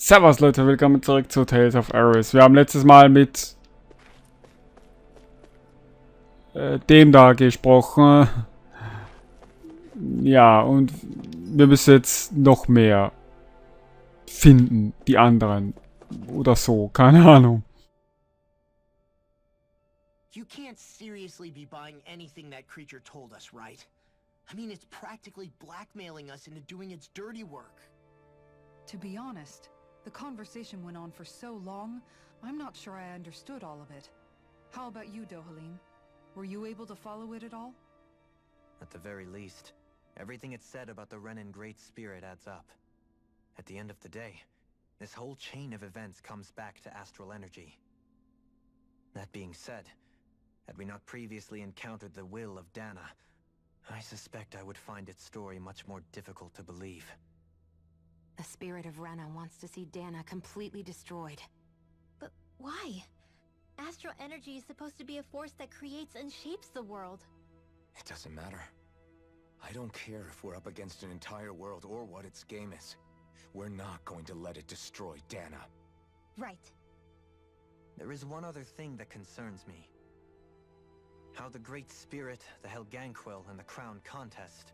Servus Leute, willkommen zurück zu Tales of Ares. Wir haben letztes Mal mit dem da gesprochen. Ja, und wir müssen jetzt noch mehr finden, die anderen. Oder so, keine Ahnung. You can't seriously be buying anything that creature told us, right? I mean, it's practically blackmailing us into doing its dirty work. To be honest, the conversation went on for so long, I'm not sure I understood all of it. How about you, Dohalim? Were you able to follow it at all? At the very least, everything it said about the Renin Great Spirit adds up. At the end of the day, this whole chain of events comes back to astral energy. That being said, had we not previously encountered the will of Dana, I suspect I would find its story much more difficult to believe. The spirit of Rena wants to see Dana completely destroyed. But why? Astral energy is supposed to be a force that creates and shapes the world. It doesn't matter. I don't care if we're up against an entire world or what its game is. We're not going to let it destroy Dana. Right. There is one other thing that concerns me. How the Great Spirit, the TheUncleWulf, and the Crown Contest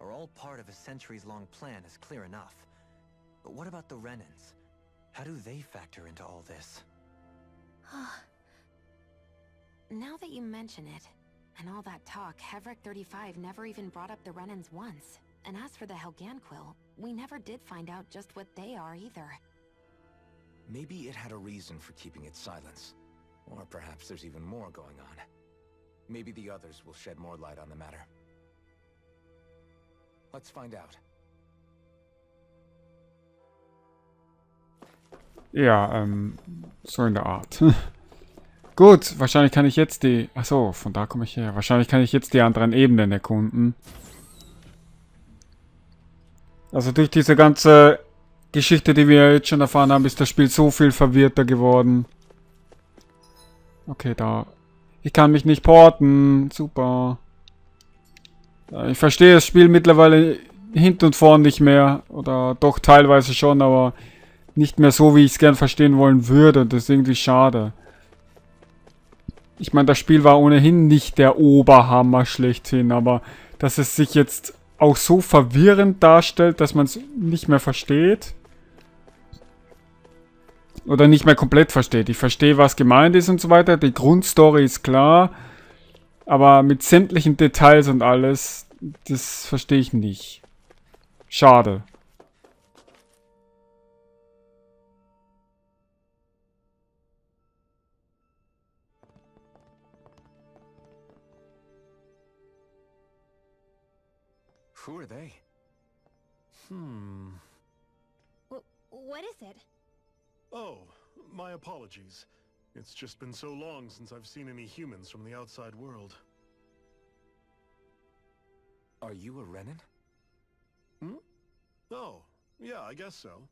are all part of a centuries-long plan is clear enough. But what about the Renins? How do they factor into all this? Now that you mention it, and all that talk, Hevric 35 never even brought up the Renins once. And as for the TheUncleWulf, we never did find out just what they are either. Maybe it had a reason for keeping its silence. Or perhaps there's even more going on. Maybe the others will shed more light on the matter. Let's find out. Ja, so in der Art. Gut, wahrscheinlich kann ich jetzt die... Achso, von da komme ich her. Wahrscheinlich kann ich jetzt die anderen Ebenen erkunden. Also durch diese ganze Geschichte, die wir jetzt schon erfahren haben, ist das Spiel so viel verwirrter geworden. Okay, da... Ich kann mich nicht porten. Super. Ich verstehe das Spiel mittlerweile hinten und vorn nicht mehr. Oder doch teilweise schon, aber nicht mehr so, wie ich es gern verstehen wollen würde. Das ist irgendwie schade. Ich meine, das Spiel war ohnehin nicht der Oberhammer schlechthin, aber dass es sich jetzt auch so verwirrend darstellt, dass man es nicht mehr versteht. Oder nicht mehr komplett versteht. Ich verstehe, was gemeint ist und so weiter. Die Grundstory ist klar. Aber mit sämtlichen Details und alles, das verstehe ich nicht. Schade. Who are they? What is it? Oh, my apologies. It's just been so long since I've seen any humans from the outside world. Are you a Renin? Oh, yeah, I guess so.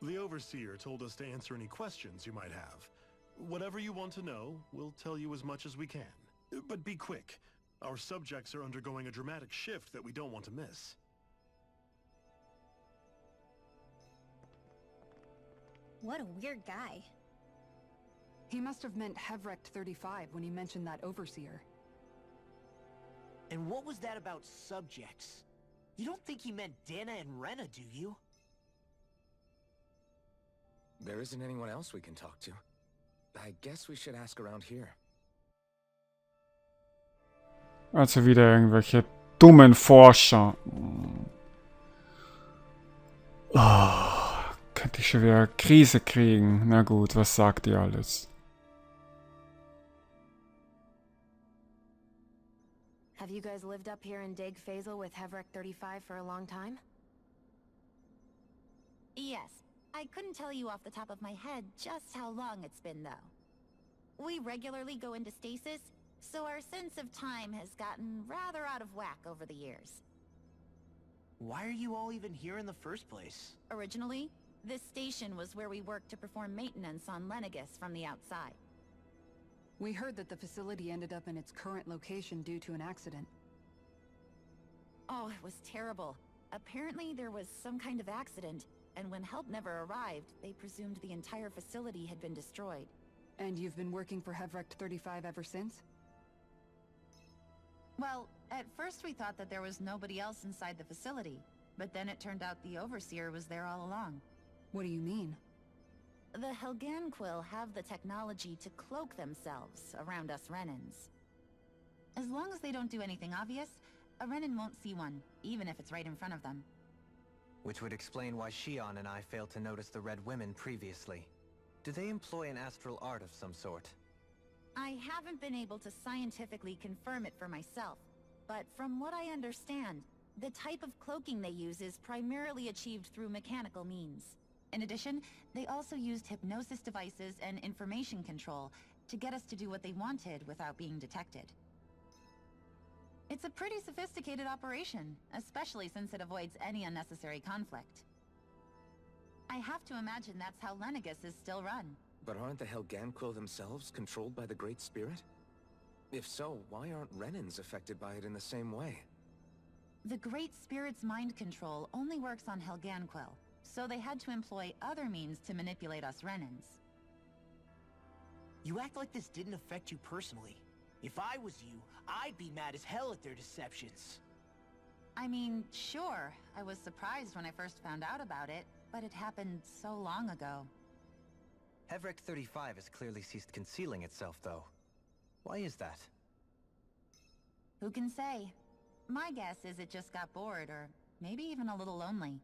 The Overseer told us to answer any questions you might have. Whatever you want to know, we'll tell you as much as we can. But be quick. Our subjects are undergoing a dramatic shift that we don't want to miss. What a weird guy. He must have meant Hevric 35 when he mentioned that Overseer. And what was that about subjects? You don't think he meant Dana and Rena, do you? There isn't anyone else we can talk to. I guess we should ask around here. Also wieder irgendwelche dummen Forscher. Oh, könnte ich schon wieder Krise kriegen. Na gut, was sagt ihr alles? Have you guys lived up here in Dig Faisal with Hevric 35 for a long time? Yes. I couldn't tell you off the top of my head just how long it's been, though. We regularly go into stasis, so our sense of time has gotten rather out of whack over the years. Why are you all even here in the first place? Originally, this station was where we worked to perform maintenance on Lenegus from the outside. We heard that the facility ended up in its current location due to an accident. Oh, it was terrible. Apparently there was some kind of accident, and when help never arrived, they presumed the entire facility had been destroyed. And you've been working for Hevrecht 35 ever since? Well, at first we thought that there was nobody else inside the facility, but then it turned out the Overseer was there all along. What do you mean? The Helganquil have the technology to cloak themselves around us Renans. As long as they don't do anything obvious, a Renan won't see one, even if it's right in front of them. Which would explain why Shion and I failed to notice the Red Women previously. Do they employ an astral art of some sort? I haven't been able to scientifically confirm it for myself, but from what I understand, the type of cloaking they use is primarily achieved through mechanical means. In addition, they also used hypnosis devices and information control to get us to do what they wanted without being detected. It's a pretty sophisticated operation, especially since it avoids any unnecessary conflict. I have to imagine that's how Lenegus is still run. But aren't the Helganquil themselves controlled by the Great Spirit? If so, why aren't Renans affected by it in the same way? The Great Spirit's mind control only works on Helganquil, so they had to employ other means to manipulate us Renans. You act like this didn't affect you personally. If I was you, I'd be mad as hell at their deceptions. I mean, sure, I was surprised when I first found out about it, but it happened so long ago. Hevrecht 35 has clearly ceased concealing itself, though. Why is that? Who can say? My guess is it just got bored, or maybe even a little lonely.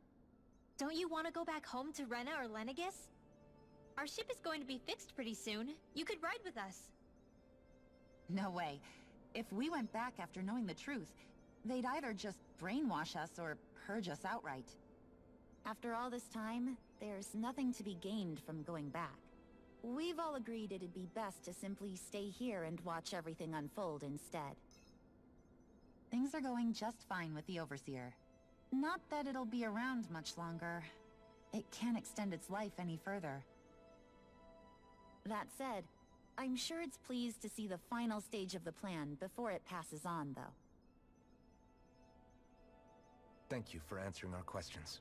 Don't you want to go back home to Rena or Lenegus? Our ship is going to be fixed pretty soon. You could ride with us. No way. If we went back after knowing the truth, they'd either just brainwash us or purge us outright. After all this time, there's nothing to be gained from going back. We've all agreed it'd be best to simply stay here and watch everything unfold instead. Things are going just fine with the Overseer. Not that it'll be around much longer. It can't extend its life any further. That said, I'm sure it's pleased to see the final stage of the plan before it passes on, though. Thank you for answering our questions.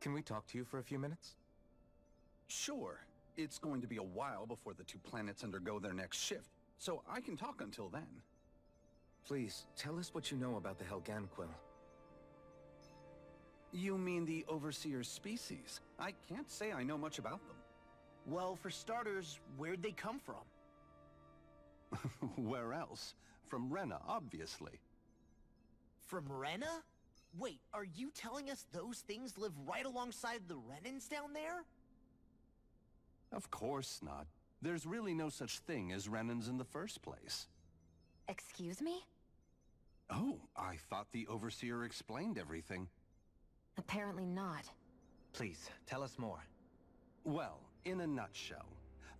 Can we talk to you for a few minutes? Sure. It's going to be a while before the two planets undergo their next shift, so I can talk until then. Please, tell us what you know about the Helganquil. You mean the Overseer's species? I can't say I know much about them. Well, for starters, where'd they come from? Where else? From Rena, obviously. From Rena? Wait, are you telling us those things live right alongside the Renans down there? Of course not. There's really no such thing as Renans in the first place. Excuse me? Oh, I thought the Overseer explained everything. Apparently not. Please, tell us more. Well, in a nutshell,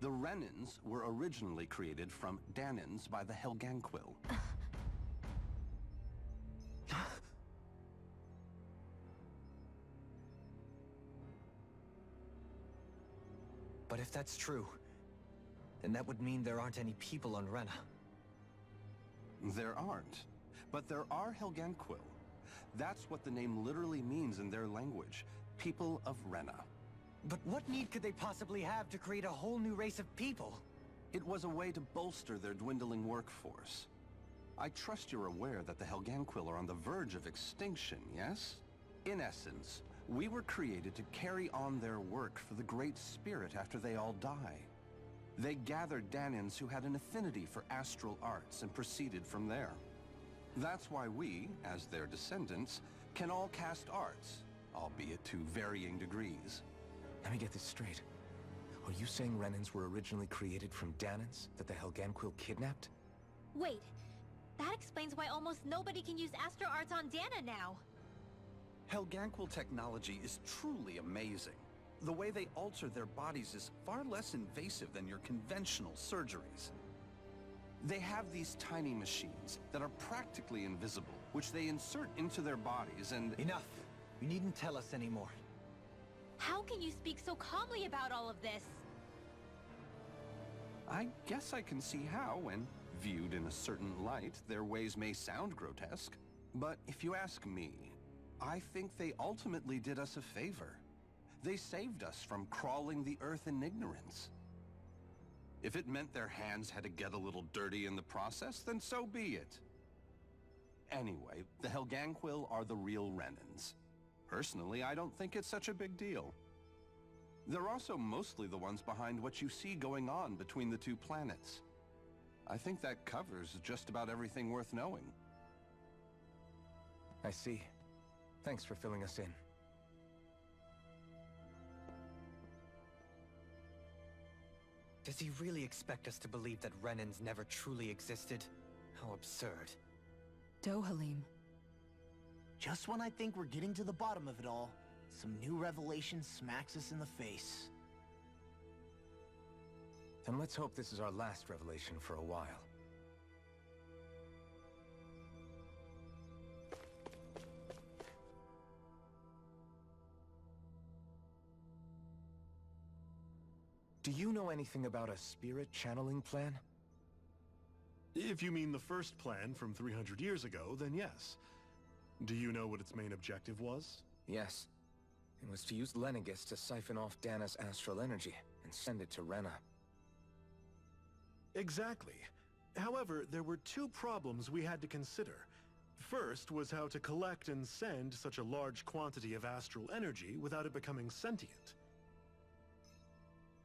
the Renans were originally created from Danans by the Helganquil. But if that's true, then that would mean there aren't any people on Rena. There aren't. But there are Helganquil. That's what the name literally means in their language. People of Rena. But what need could they possibly have to create a whole new race of people? It was a way to bolster their dwindling workforce. I trust you're aware that the Helganquil are on the verge of extinction, yes? In essence, we were created to carry on their work for the Great Spirit after they all die. They gathered Danans who had an affinity for astral arts and proceeded from there. That's why we, as their descendants, can all cast arts, albeit to varying degrees. Let me get this straight. Are you saying Renans were originally created from Danans that the Helganquil kidnapped? Wait, that explains why almost nobody can use Astro Arts on Dana now. Helganquil technology is truly amazing. The way they alter their bodies is far less invasive than your conventional surgeries. They have these tiny machines that are practically invisible, which they insert into their bodies and... Enough! You needn't tell us anymore. How can you speak so calmly about all of this? I guess I can see how, when viewed in a certain light, their ways may sound grotesque. But if you ask me, I think they ultimately did us a favor. They saved us from crawling the earth in ignorance. If it meant their hands had to get a little dirty in the process, then so be it. Anyway, the Helganquil are the real Renans. Personally, I don't think it's such a big deal. They're also mostly the ones behind what you see going on between the two planets. I think that covers just about everything worth knowing. I see. Thanks for filling us in. Does he really expect us to believe that Renans never truly existed? How absurd. Dohalim. Just when I think we're getting to the bottom of it all, some new revelation smacks us in the face. Then let's hope this is our last revelation for a while. Do you know anything about a spirit channeling plan? If you mean the first plan from 300 years ago, then yes. Do you know what its main objective was? Yes. It was to use Lenegis to siphon off Dana's astral energy and send it to Rena. Exactly. However, there were two problems we had to consider. First was how to collect and send such a large quantity of astral energy without it becoming sentient.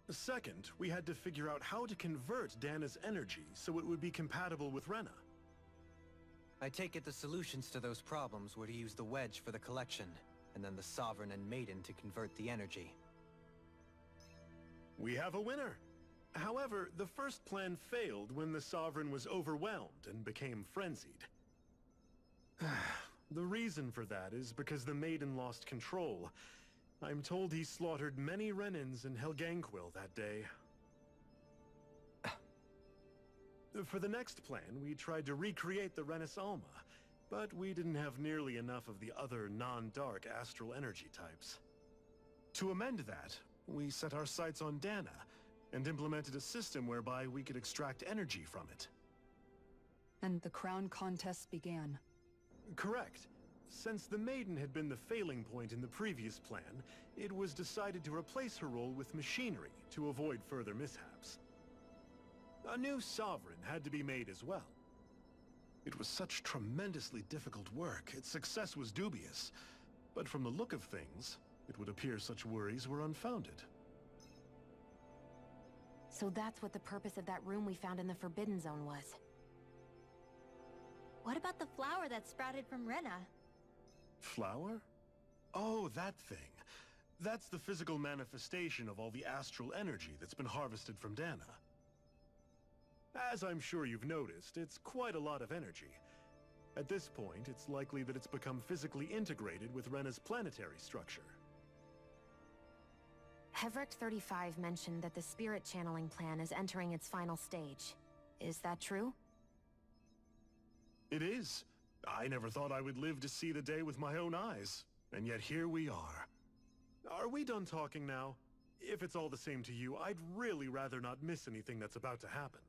Second, we had to figure out how to convert Dana's energy so it would be compatible with Rena. I take it the solutions to those problems were to use the wedge for the collection, and then the Sovereign and Maiden to convert the energy. We have a winner! However, the first plan failed when the Sovereign was overwhelmed and became frenzied. The reason for that is because the Maiden lost control. I'm told he slaughtered many Renans in Helganquil that day. For the next plan, we tried to recreate the Renis Alma, but we didn't have nearly enough of the other non-dark astral energy types. To amend that, we set our sights on Dana, and implemented a system whereby we could extract energy from it. And the crown contest began. Correct. Since the Maiden had been the failing point in the previous plan, it was decided to replace her role with machinery to avoid further mishaps. A new Sovereign had to be made as well. It was such tremendously difficult work, its success was dubious. But from the look of things, it would appear such worries were unfounded. So that's what the purpose of that room we found in the Forbidden Zone was. What about the flower that sprouted from Rena? Flower? Oh, that thing. That's the physical manifestation of all the astral energy that's been harvested from Dana. As I'm sure you've noticed, it's quite a lot of energy. At this point, it's likely that it's become physically integrated with Rena's planetary structure. Hevric 35 mentioned that the spirit channeling plan is entering its final stage. Is that true? It is. I never thought I would live to see the day with my own eyes, and yet here we are. Are we done talking now? If it's all the same to you, I'd really rather not miss anything that's about to happen.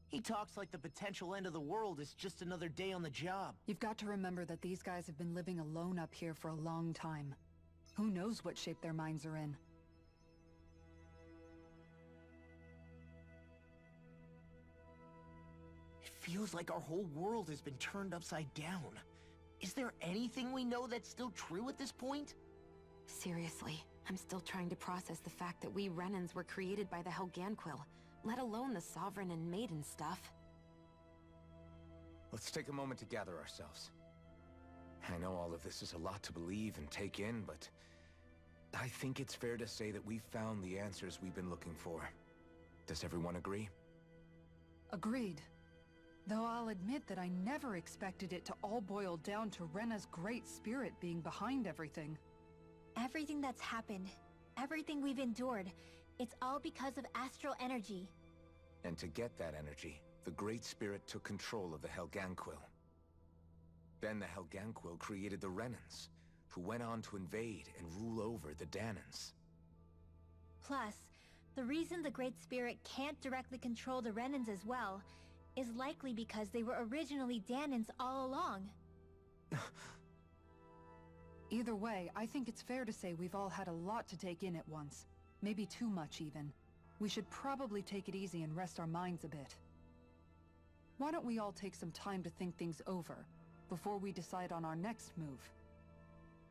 He talks like the potential end of the world is just another day on the job. You've got to remember that these guys have been living alone up here for a long time. Who knows what shape their minds are in? It feels like our whole world has been turned upside down. Is there anything we know that's still true at this point? Seriously, I'm still trying to process the fact that we Renans were created by the Helganquil, let alone the Sovereign and Maiden stuff. Let's take a moment to gather ourselves. I know all of this is a lot to believe and take in, but I think it's fair to say that we've found the answers we've been looking for. Does everyone agree? Agreed. Though I'll admit that I never expected it to all boil down to Rena's great spirit being behind everything. Everything that's happened, everything we've endured, it's all because of astral energy. And to get that energy, the Great Spirit took control of the Helganquil. Then the Helganquil created the Renans, who went on to invade and rule over the Danans. Plus, the reason the Great Spirit can't directly control the Renans as well is likely because they were originally Danans all along. Either way, I think it's fair to say we've all had a lot to take in at once. Maybe too much, even. We should probably take it easy and rest our minds a bit. Why don't we all take some time to think things over, before we decide on our next move?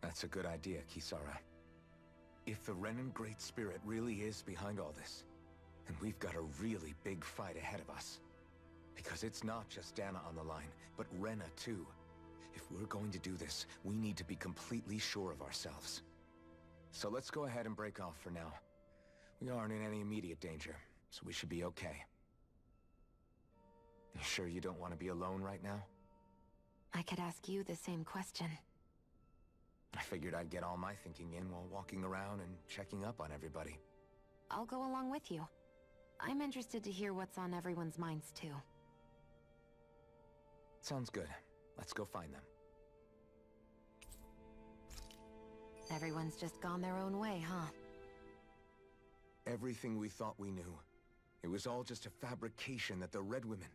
That's a good idea, Kisara. If the Renan Great Spirit really is behind all this, then we've got a really big fight ahead of us. Because it's not just Dana on the line, but Rena too. If we're going to do this, we need to be completely sure of ourselves. So let's go ahead and break off for now. We aren't in any immediate danger, so we should be okay. You sure you don't want to be alone right now? I could ask you the same question. I figured I'd get all my thinking in while walking around and checking up on everybody. I'll go along with you. I'm interested to hear what's on everyone's minds too. Sounds good. Let's go find them. Everyone's just gone their own way, huh? Everything we thought we knew. It was all just a fabrication that the Red Women,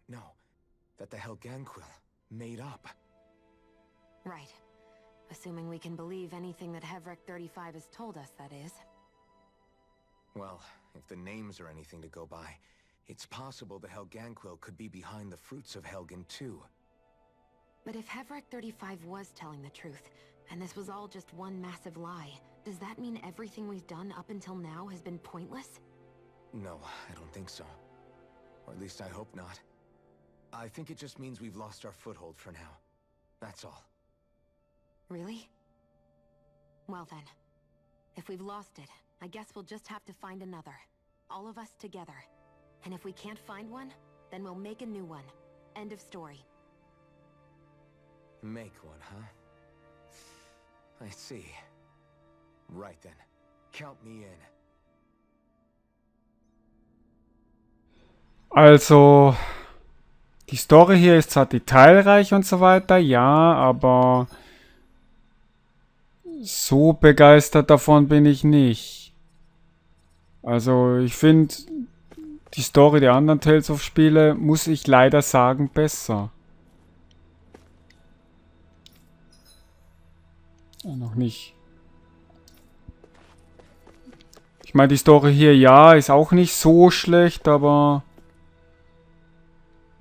that the Helganquil made up. Right. Assuming we can believe anything that Hevric 35 has told us, that is. Well, if the names are anything to go by, it's possible the Helganquil could be behind the fruits of Helgen too. But if Hevric 35 was telling the truth, and this was all just one massive lie, does that mean everything we've done up until now has been pointless? No, I don't think so. Or at least I hope not. I think it just means we've lost our foothold for now. That's all. Really? Well then, if we've lost it, I guess we'll just have to find another. All of us together. And if we can't find one, then we'll make a new one. End of story. Make one, huh? I see. Right then. Count me in. Also, die Story hier ist zwar detailreich und so weiter, ja, aber so begeistert davon bin ich nicht. Also, ich finde die Story der anderen Tales of Spiele, muss ich leider sagen, besser. Oh, noch nicht. Ich meine, die Story hier, ja, ist auch nicht so schlecht, aber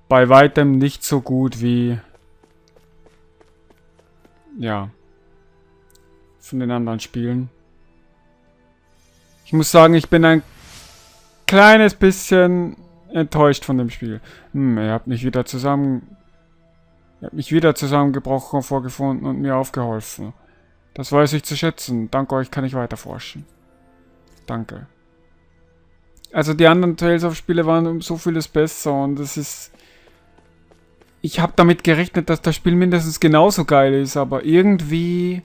bei weitem nicht so gut wie, ja, von den anderen Spielen. Ich muss sagen, ich bin ein kleines bisschen enttäuscht von dem Spiel. Ihr habt mich wieder zusammengebrochen, vorgefunden und mir aufgeholfen. Das weiß ich zu schätzen. Dank euch kann ich weiter forschen. Danke. Also die anderen Tales of Spiele waren um so vieles besser und es ist... Ich habe damit gerechnet, dass das Spiel mindestens genauso geil ist, aber irgendwie...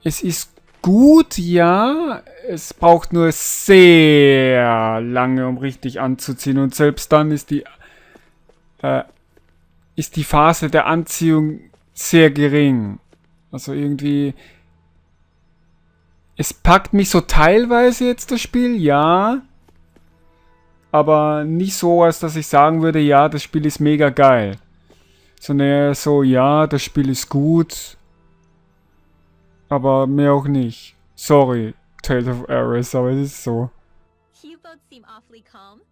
Es ist gut, ja. Es braucht nur sehr lange, um richtig anzuziehen und selbst dann ist die Phase der Anziehung sehr gering. Also irgendwie... Es packt mich so teilweise jetzt das Spiel, ja. Aber nicht so, als dass ich sagen würde, ja, das Spiel ist mega geil. Sondern eher so, ja, das Spiel ist gut. Aber mehr auch nicht. Sorry, Tales of Ares, aber es ist so. You both seem awfully calm.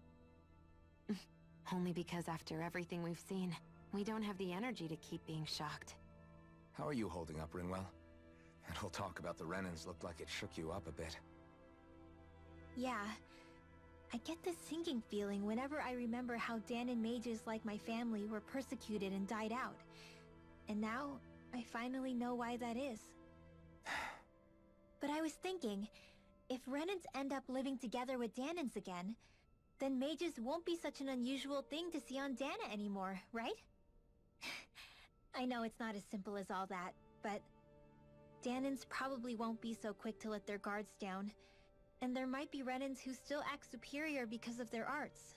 Only because after everything we've seen, we don't have the energy to keep being shocked. How are you holding up, Rinwell? That whole talk about the Renans looked like it shook you up a bit. Yeah. I get this sinking feeling whenever I remember how Danan mages like my family were persecuted and died out. And now, I finally know why that is. But I was thinking, if Renans end up living together with Danans again, then mages won't be such an unusual thing to see on Dana anymore, right? I know it's not as simple as all that, but Danans probably won't be so quick to let their guards down. And there might be Renans who still act superior because of their arts.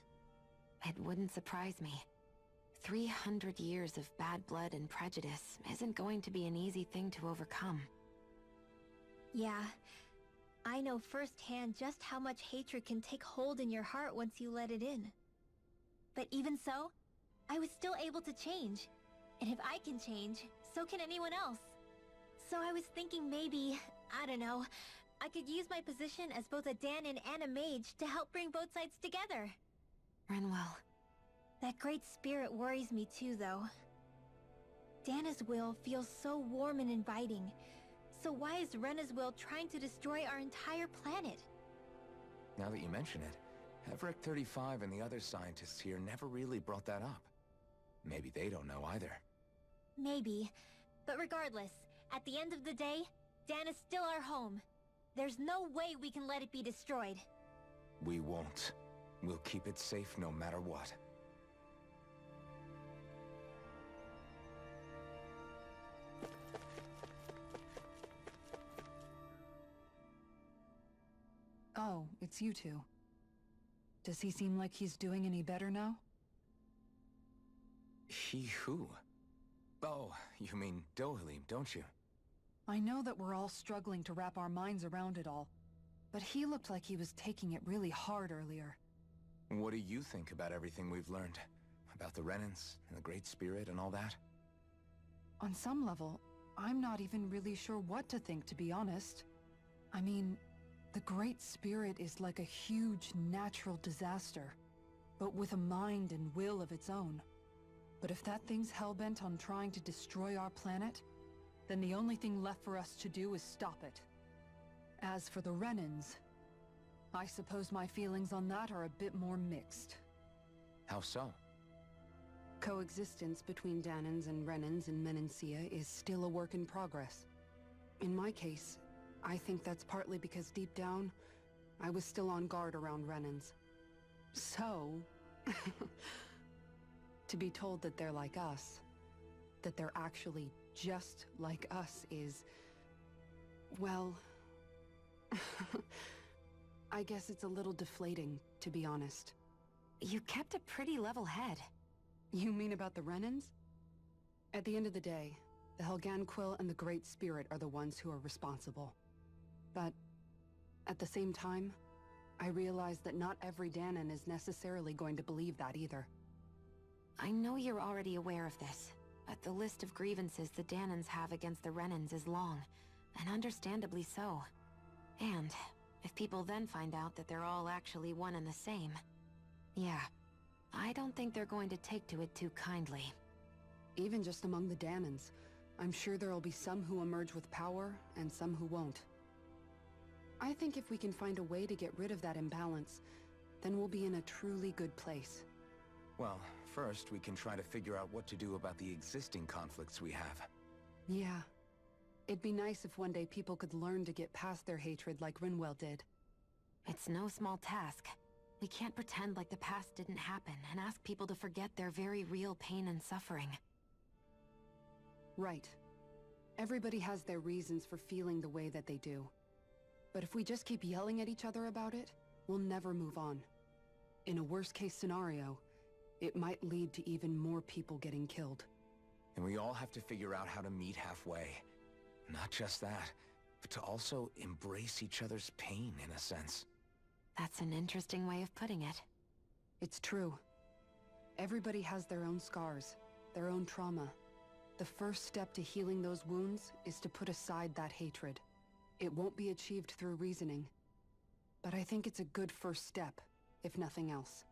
It wouldn't surprise me. 300 years of bad blood and prejudice isn't going to be an easy thing to overcome. Yeah. I know firsthand just how much hatred can take hold in your heart once you let it in. But even so, I was still able to change. And if I can change, so can anyone else. So I was thinking maybe, I don't know, I could use my position as both a Danon and a mage to help bring both sides together. Renwell. That great spirit worries me too, though. Dana's will feels so warm and inviting. So why is Rena's will trying to destroy our entire planet? Now that you mention it, Everett 35 and the other scientists here never really brought that up. Maybe they don't know either. Maybe. But regardless, at the end of the day, Dana's still our home. There's no way we can let it be destroyed. We won't. We'll keep it safe no matter what. Oh, it's you two. Does he seem like he's doing any better now? He who? Oh, you mean Dohalim, don't you? I know that we're all struggling to wrap our minds around it all, but he looked like he was taking it really hard earlier. What do you think about everything we've learned? About the Renans, and the Great Spirit, and all that? On some level, I'm not even really sure what to think, to be honest. I mean, the Great Spirit is like a huge natural disaster, but with a mind and will of its own. But if that thing's hellbent on trying to destroy our planet, then the only thing left for us to do is stop it. As for the Renans, I suppose my feelings on that are a bit more mixed. How so? Coexistence between Danons and Renans in Menancia is still a work in progress. In my case, I think that's partly because deep down, I was still on guard around Renans. So, to be told that they're like us, that they're actually just like us is, well, I guess it's a little deflating, to be honest. You kept a pretty level head. You mean about the Renans? At the end of the day, the TheUncleWulf and the Great Spirit are the ones who are responsible. But at the same time, I realize that not every Danon is necessarily going to believe that either. I know you're already aware of this, but the list of grievances the Danons have against the Renans is long, and understandably so. And if people then find out that they're all actually one and the same, yeah, I don't think they're going to take to it too kindly. Even just among the Danons, I'm sure there'll be some who emerge with power and some who won't. I think if we can find a way to get rid of that imbalance, then we'll be in a truly good place. Well, first we can try to figure out what to do about the existing conflicts we have. Yeah. It'd be nice if one day people could learn to get past their hatred like Renwell did. It's no small task. We can't pretend like the past didn't happen and ask people to forget their very real pain and suffering. Right. Everybody has their reasons for feeling the way that they do. But if we just keep yelling at each other about it, we'll never move on. In a worst-case scenario, it might lead to even more people getting killed. And we all have to figure out how to meet halfway. Not just that, but to also embrace each other's pain, in a sense. That's an interesting way of putting it. It's true. Everybody has their own scars, their own trauma. The first step to healing those wounds is to put aside that hatred. It won't be achieved through reasoning. But I think it's a good first step, if nothing else.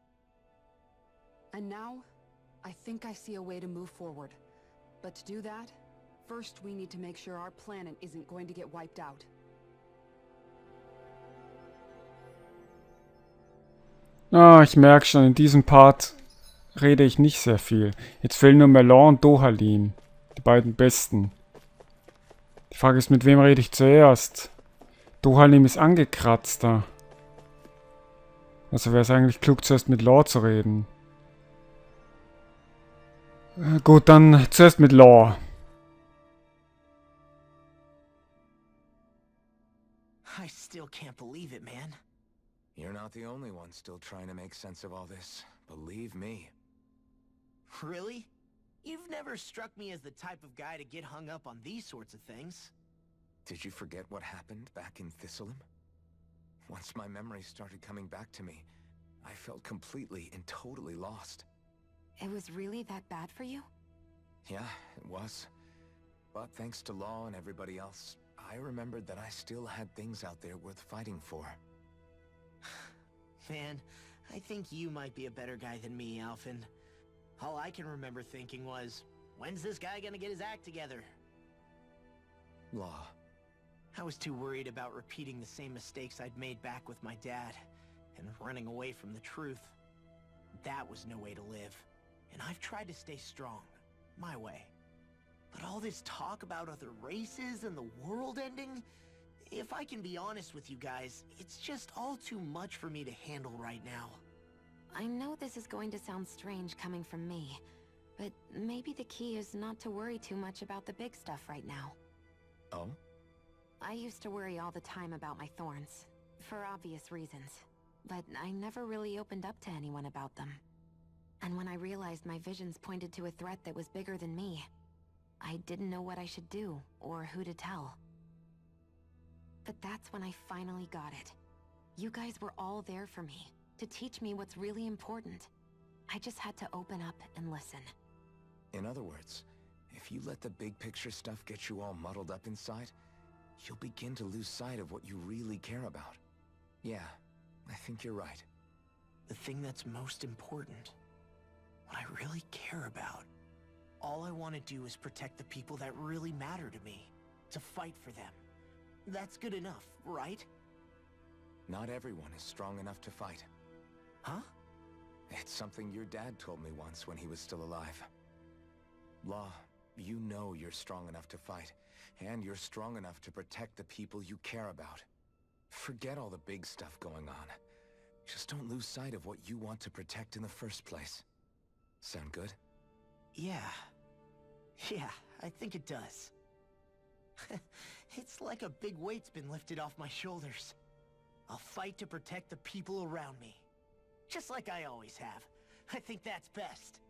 And now, I think I see a way to move forward. But to do that, first we need to make sure our planet isn't going to get wiped out. Ah, ich merke schon, in diesem Part rede ich nicht sehr viel. Jetzt fehlen nur Melon und Dohalim. Die beiden Besten. Die Frage ist, mit wem rede ich zuerst? Dohalim ist angekratzter. Also wäre es eigentlich klug, zuerst mit Law zu reden. Gut, dann zuerst mit Law. I still can't believe it, man. You're not the only one still trying to make sense of all this. Believe me. Really? You've never struck me as the type of guy to get hung up on these sorts of things. Did you forget what happened back in Thistleum? Once my memories started coming back to me, I felt completely and totally lost. It was really that bad for you? Yeah, it was. But thanks to Law and everybody else, I remembered that I still had things out there worth fighting for. Man, I think you might be a better guy than me, Alphen. All I can remember thinking was, when's this guy gonna get his act together? Law. I was too worried about repeating the same mistakes I'd made back with my dad, and running away from the truth. That was no way to live, and I've tried to stay strong, my way. But all this talk about other races and the world ending, if I can be honest with you guys, it's just all too much for me to handle right now. I know this is going to sound strange coming from me, but maybe the key is not to worry too much about the big stuff right now. Oh? I used to worry all the time about my thorns, for obvious reasons, but I never really opened up to anyone about them. And when I realized my visions pointed to a threat that was bigger than me, I didn't know what I should do, or who to tell. But that's when I finally got it. You guys were all there for me, to teach me what's really important. I just had to open up and listen. In other words, if you let the big picture stuff get you all muddled up inside, you'll begin to lose sight of what you really care about. Yeah, I think you're right. The thing that's most important, what I really care about. All I want to do is protect the people that really matter to me, to fight for them. That's good enough, right? Not everyone is strong enough to fight. Huh? It's something your dad told me once when he was still alive. Law, you know you're strong enough to fight, and you're strong enough to protect the people you care about. Forget all the big stuff going on. Just don't lose sight of what you want to protect in the first place. Sound good? Yeah, I think it does. It's like a big weight's been lifted off my shoulders. I'll fight to protect the people around me. Just like I always have. I think that's best.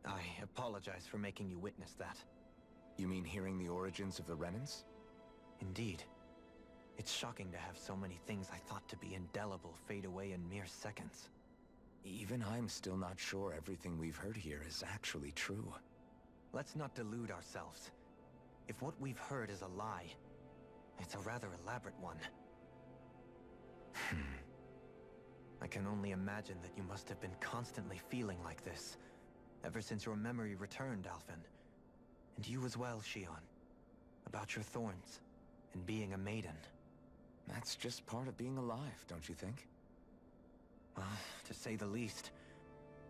I apologize for making you witness that. You mean hearing the origins of the Renans? Indeed. It's shocking to have so many things I thought to be indelible fade away in mere seconds. Even I'm still not sure everything we've heard here is actually true. Let's not delude ourselves. If what we've heard is a lie, it's a rather elaborate one. I can only imagine that you must have been constantly feeling like this, ever since your memory returned, Alphen. And you as well, Shion. About your thorns, and being a maiden. That's just part of being alive, don't you think? Well, to say the least.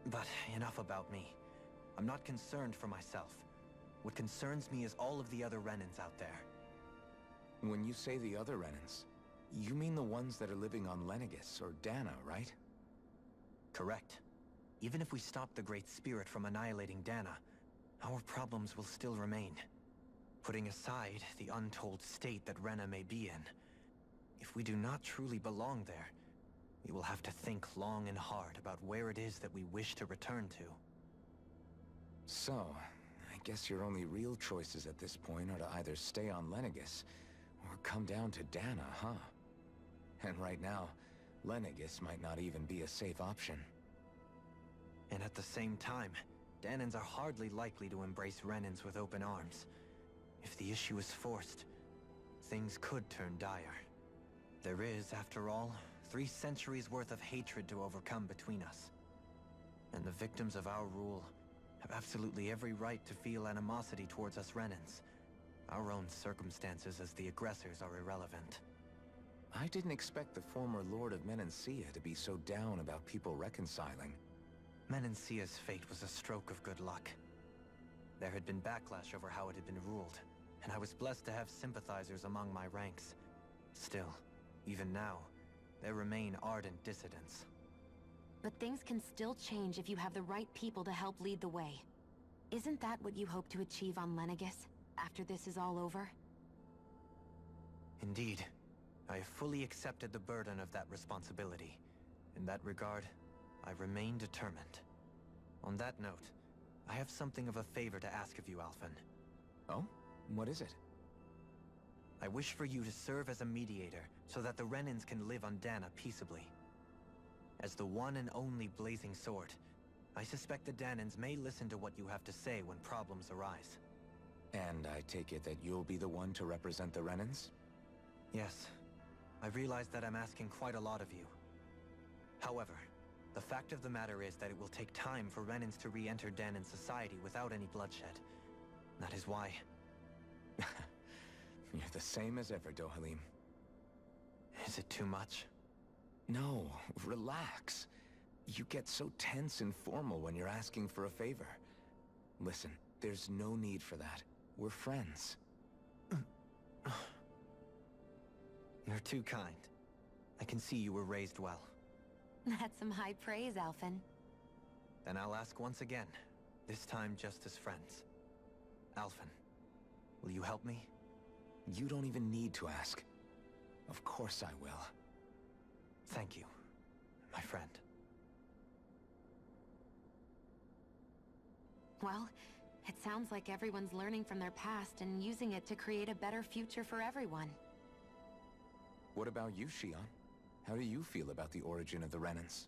But enough about me. I'm not concerned for myself. What concerns me is all of the other Renans out there. When you say the other Renans, you mean the ones that are living on Lenegis or Dana, right? Correct. Even if we stop the Great Spirit from annihilating Dana, our problems will still remain. Putting aside the untold state that Rena may be in, if we do not truly belong there, we will have to think long and hard about where it is that we wish to return to. So, I guess your only real choices at this point are to either stay on Lenegis, or come down to Dana, huh? And right now, Lenegis might not even be a safe option. And at the same time, Danans are hardly likely to embrace Renans with open arms. If the issue is forced, things could turn dire. There is, after all, 3 centuries worth of hatred to overcome between us. And the victims of our rule have absolutely every right to feel animosity towards us Renans. Our own circumstances as the aggressors are irrelevant. I didn't expect the former Lord of Menancia to be so down about people reconciling. Menancia's fate was a stroke of good luck. There had been backlash over how it had been ruled, and I was blessed to have sympathizers among my ranks. Still, even now, there remain ardent dissidents. But things can still change if you have the right people to help lead the way. Isn't that what you hope to achieve on Lenegis, after this is all over? Indeed. I have fully accepted the burden of that responsibility. In that regard, I remain determined. On that note, I have something of a favor to ask of you, Alphen. Oh? What is it? I wish for you to serve as a mediator so that the Renans can live on Dana peaceably. As the one and only blazing sword, I suspect the Danans may listen to what you have to say when problems arise. And I take it that you'll be the one to represent the Renans? Yes. I realize that I'm asking quite a lot of you. However, the fact of the matter is that it will take time for Renans to re-enter Danan society without any bloodshed. That is why... You're the same as ever, Dohalim. Is it too much? No, relax. You get so tense and formal when you're asking for a favor. Listen, there's no need for that. We're friends. You're too kind. I can see you were raised well. That's some high praise, Alphen. Then I'll ask once again, this time just as friends. Alphen, will you help me? You don't even need to ask. Of course I will. Thank you, my friend. Well, it sounds like everyone's learning from their past and using it to create a better future for everyone. What about you, Shion? How do you feel about the origin of the Renans?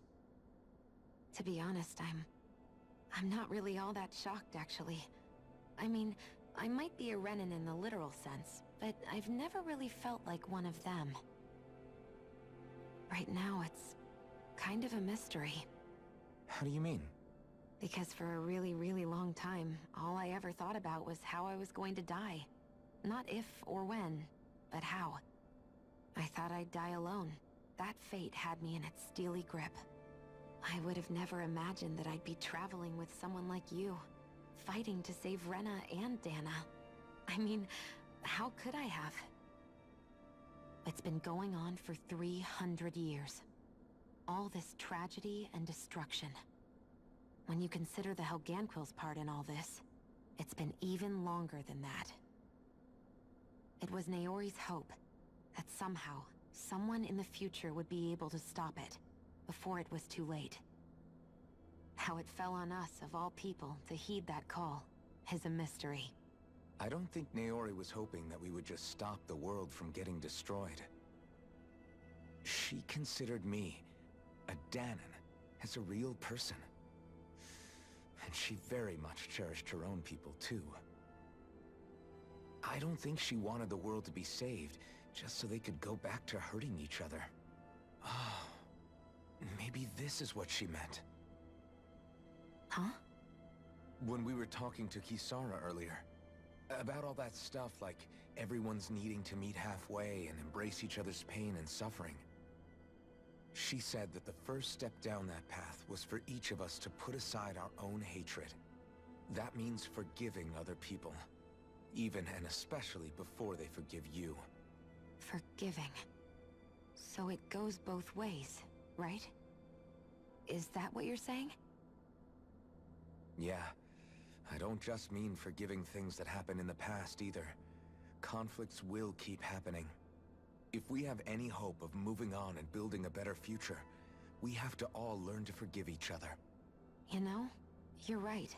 To be honest, I'm not really all that shocked, actually. I mean, I might be a Renan in the literal sense, but I've never really felt like one of them. Right now, it's kind of a mystery. How do you mean? Because for a really, really long time, all I ever thought about was how I was going to die. Not if or when, but how. I thought I'd die alone. That fate had me in its steely grip. I would have never imagined that I'd be traveling with someone like you, fighting to save Rena and Dana. I mean, how could I have? It's been going on for 300 years. All this tragedy and destruction. When you consider the Helganquil's part in all this, it's been even longer than that. It was Naori's hope that somehow, someone in the future would be able to stop it, before it was too late. How it fell on us, of all people, to heed that call, is a mystery. I don't think Naori was hoping that we would just stop the world from getting destroyed. She considered me, a Danan, as a real person. And she very much cherished her own people, too. I don't think she wanted the world to be saved, just so they could go back to hurting each other. Oh, maybe this is what she meant. Huh? When we were talking to Kisara earlier, about all that stuff like everyone's needing to meet halfway and embrace each other's pain and suffering. She said that the first step down that path was for each of us to put aside our own hatred. That means forgiving other people, even and especially before they forgive you. Forgiving. So it goes both ways, right? Is that what you're saying? Yeah. I don't just mean forgiving things that happened in the past either. Conflicts will keep happening. If we have any hope of moving on and building a better future, we have to all learn to forgive each other. You know, you're right.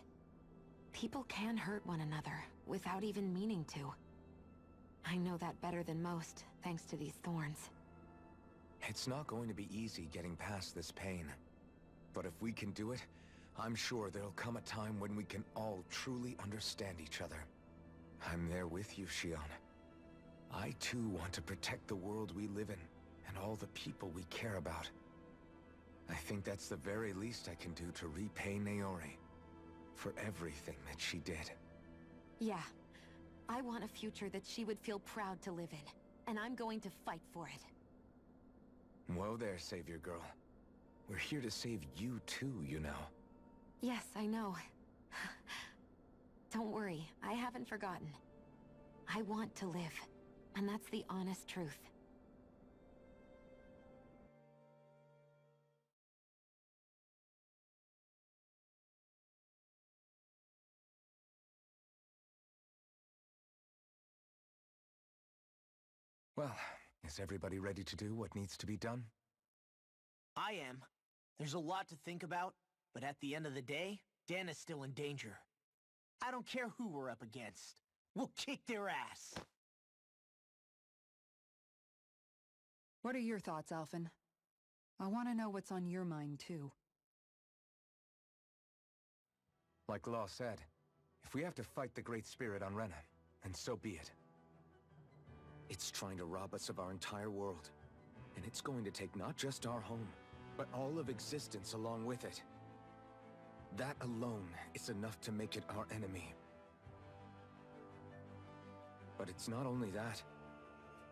People can hurt one another without even meaning to. I know that better than most, thanks to these thorns. It's not going to be easy getting past this pain. But if we can do it, I'm sure there'll come a time when we can all truly understand each other. I'm there with you, Shion. I too want to protect the world we live in, and all the people we care about. I think that's the very least I can do to repay Naori for everything that she did. Yeah. I want a future that she would feel proud to live in, and I'm going to fight for it. Whoa there, Savior Girl. We're here to save you too, you know. Yes, I know. Don't worry, I haven't forgotten. I want to live, and that's the honest truth. Well, is everybody ready to do what needs to be done? I am. There's a lot to think about, but at the end of the day, Dan is still in danger. I don't care who we're up against. We'll kick their ass. What are your thoughts, Alphen? I want to know what's on your mind, too. Like Law said, if we have to fight the Great Spirit on Rena, then so be it. It's trying to rob us of our entire world. And it's going to take not just our home, but all of existence along with it. That alone is enough to make it our enemy. But it's not only that.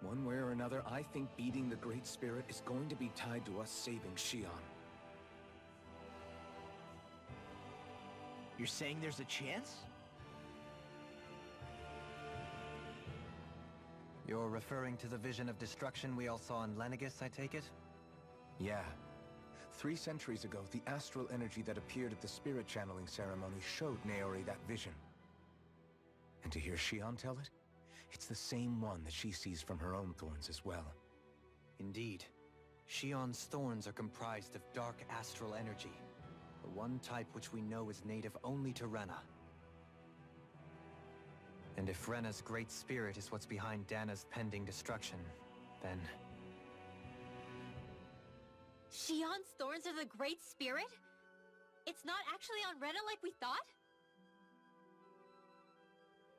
One way or another, I think beating the Great Spirit is going to be tied to us saving Xion. You're saying there's a chance? You're referring to the vision of destruction we all saw in Lenegis, I take it? Yeah. 3 centuries ago, the astral energy that appeared at the spirit channeling ceremony showed Naori that vision. And to hear Xion tell it, it's the same one that she sees from her own thorns as well. Indeed. Xion's thorns are comprised of dark astral energy, the one type which we know is native only to Rena. And if Rena's great spirit is what's behind Dana's pending destruction, then... Xion's thorns are the Great Spirit? It's not actually on Rena like we thought?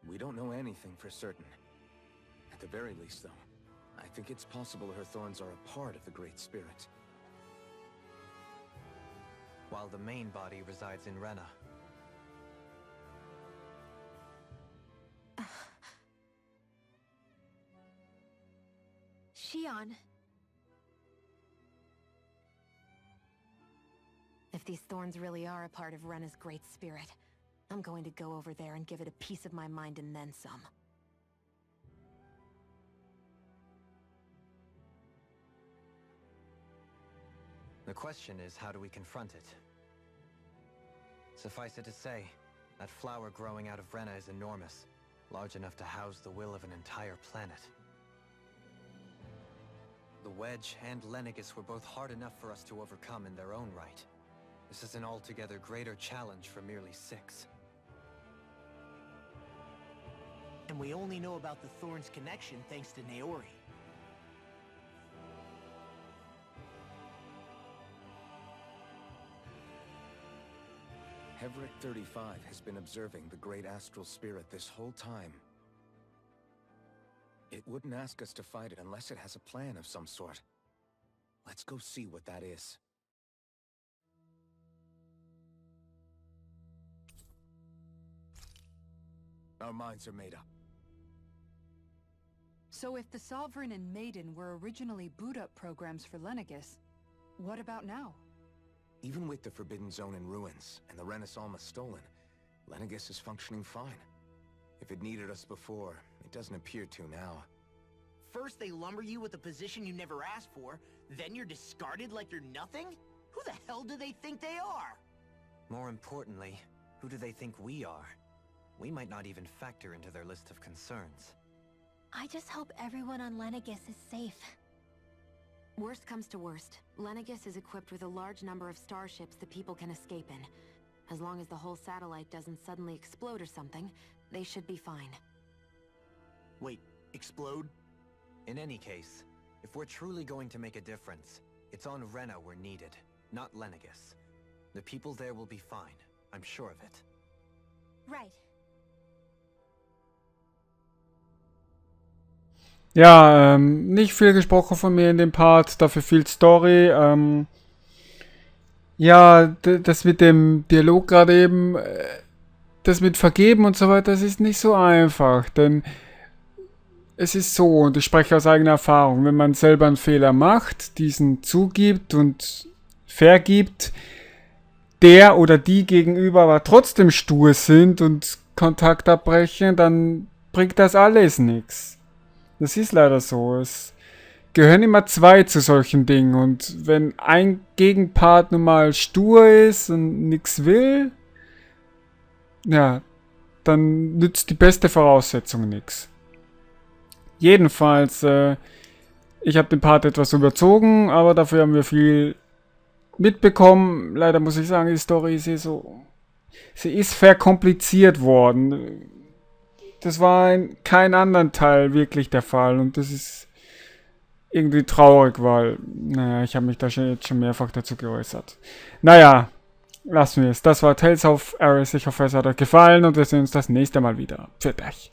We don't know anything for certain. At the very least, though, I think it's possible her thorns are a part of the Great Spirit. While the main body resides in Rena. Xion. If these thorns really are a part of Rena's great spirit, I'm going to go over there and give it a piece of my mind and then some. The question is, how do we confront it? Suffice it to say, that flower growing out of Rena is enormous, large enough to house the will of an entire planet. The Wedge and Lenegis were both hard enough for us to overcome in their own right. This is an altogether greater challenge for merely 6. And we only know about the Thorns connection thanks to Naori. Hevric 35 has been observing the Great Astral Spirit this whole time. It wouldn't ask us to fight it unless it has a plan of some sort. Let's go see what that is. Our minds are made up. So if the Sovereign and Maiden were originally boot-up programs for Lenegis, what about now? Even with the Forbidden Zone in ruins and the Renaissance stolen, Lenegis is functioning fine. If it needed us before, it doesn't appear to now. First they lumber you with a position you never asked for, then you're discarded like you're nothing? Who the hell do they think they are? More importantly, who do they think we are? We might not even factor into their list of concerns. I just hope everyone on Lenegis is safe. Worst comes to worst, Lenegis is equipped with a large number of starships that people can escape in. As long as the whole satellite doesn't suddenly explode or something, they should be fine. Wait, explode? In any case, if we're truly going to make a difference, it's on Rena we're needed, not Lenegis. The people there will be fine, I'm sure of it. Right. Ja, nicht viel gesprochen von mir in dem Part, dafür viel Story. Ja, das mit dem Dialog gerade eben, das mit Vergeben und so weiter, das ist nicht so einfach, denn es ist so, und ich spreche aus eigener Erfahrung, wenn man selber einen Fehler macht, diesen zugibt und vergibt, der oder die gegenüber aber trotzdem stur sind und Kontakt abbrechen, dann bringt das alles nichts. Das ist leider so. Es gehören immer 2 zu solchen Dingen. Und wenn ein Gegenpart nun mal stur ist und nichts will, ja, dann nützt die beste Voraussetzung nichts. Jedenfalls, ich habe den Part etwas überzogen, aber dafür haben wir viel mitbekommen. Leider muss ich sagen, die Story ist hier so... Sie ist verkompliziert worden. Das war in keinem anderen Teil wirklich der Fall. Und das ist irgendwie traurig, weil... Naja, ich habe mich da jetzt schon mehrfach dazu geäußert. Naja, lassen wir es. Das war Tales of Ares. Ich hoffe, es hat euch gefallen und wir sehen uns das nächste Mal wieder. Pfiat euch.